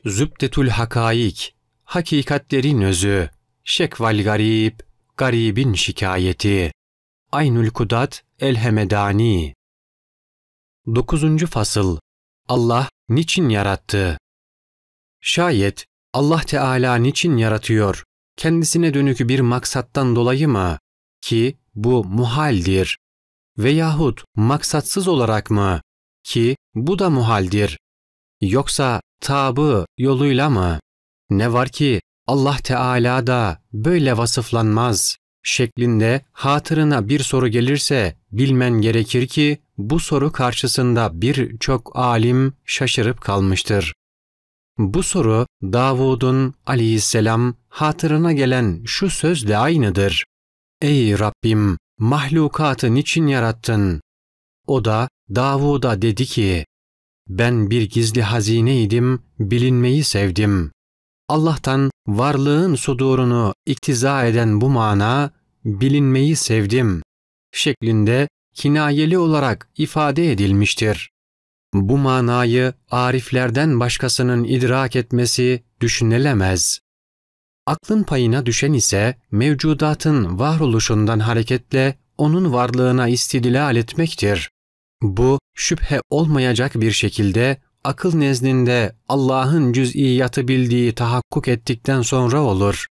Zübdetül hakaik, hakikatlerin özü, şekval garib, garibin şikayeti. Aynül Kudat el-Hemedani. 9. Fasıl. Allah niçin yarattı? Şayet Allah Teala niçin yaratıyor? Kendisine dönük bir maksattan dolayı mı? Ki bu muhaldir. Veyahut maksatsız olarak mı? Ki bu da muhaldir. Yoksa tabı yoluyla mı? Ne var ki Allah Teala da böyle vasıflanmaz şeklinde hatırına bir soru gelirse bilmen gerekir ki bu soru karşısında birçok alim şaşırıp kalmıştır. Bu soru Davud'un aleyhisselam hatırına gelen şu sözle aynıdır. Ey Rabbim, mahlukatı niçin yarattın? O da Davud'a dedi ki, ben bir gizli hazineydim, bilinmeyi sevdim. Allah'tan varlığın sudurunu iktiza eden bu mana, bilinmeyi sevdim şeklinde kinayeli olarak ifade edilmiştir. Bu manayı ariflerden başkasının idrak etmesi düşünülemez. Aklın payına düşen ise mevcudatın varoluşundan hareketle onun varlığına istidlal etmektir. Bu şüphe olmayacak bir şekilde akıl nezdinde Allah'ın cüz'iyatı bildiği tahakkuk ettikten sonra olur.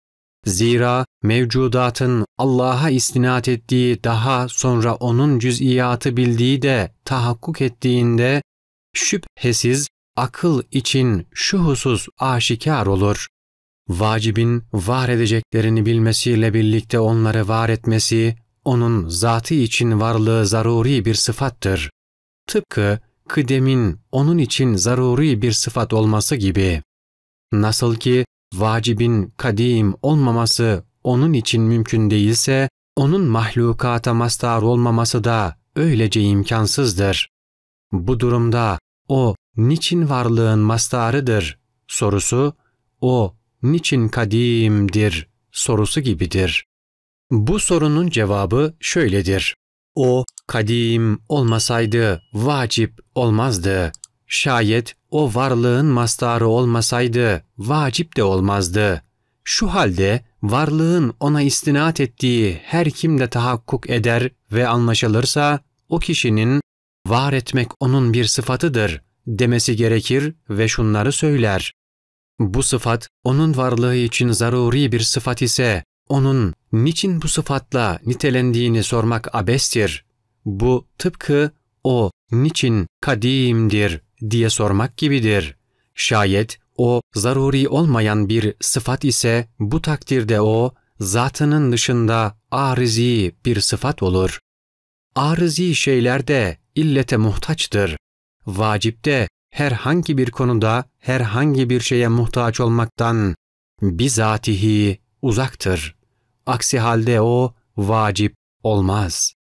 Zira mevcudatın Allah'a istinat ettiği daha sonra onun cüz'iyatı bildiği de tahakkuk ettiğinde şüphesiz akıl için şu husus aşikar olur. Vacibin var edeceklerini bilmesiyle birlikte onları var etmesi, onun zatı için varlığı zaruri bir sıfattır. Tıpkı kıdemin onun için zaruri bir sıfat olması gibi. Nasıl ki vacibin kadim olmaması onun için mümkün değilse, onun mahlukata mastar olmaması da öylece imkansızdır. Bu durumda o niçin varlığın mastarıdır sorusu, o niçin kadimdir sorusu gibidir. Bu sorunun cevabı şöyledir. O kadim olmasaydı vacip olmazdı. Şayet o varlığın mastarı olmasaydı vacip de olmazdı. Şu halde varlığın ona istinat ettiği her kimde tahakkuk eder ve anlaşılırsa o kişinin var etmek onun bir sıfatıdır demesi gerekir ve şunları söyler. Bu sıfat onun varlığı için zaruri bir sıfat ise onun niçin bu sıfatla nitelendiğini sormak abestir. Bu tıpkı o niçin kadimdir diye sormak gibidir. Şayet o zaruri olmayan bir sıfat ise bu takdirde o zatının dışında arizi bir sıfat olur. Arizi şeyler de illete muhtaçtır. Vacip de herhangi bir konuda herhangi bir şeye muhtaç olmaktan bizatihi uzaktır. Aksi halde o vacip olmaz.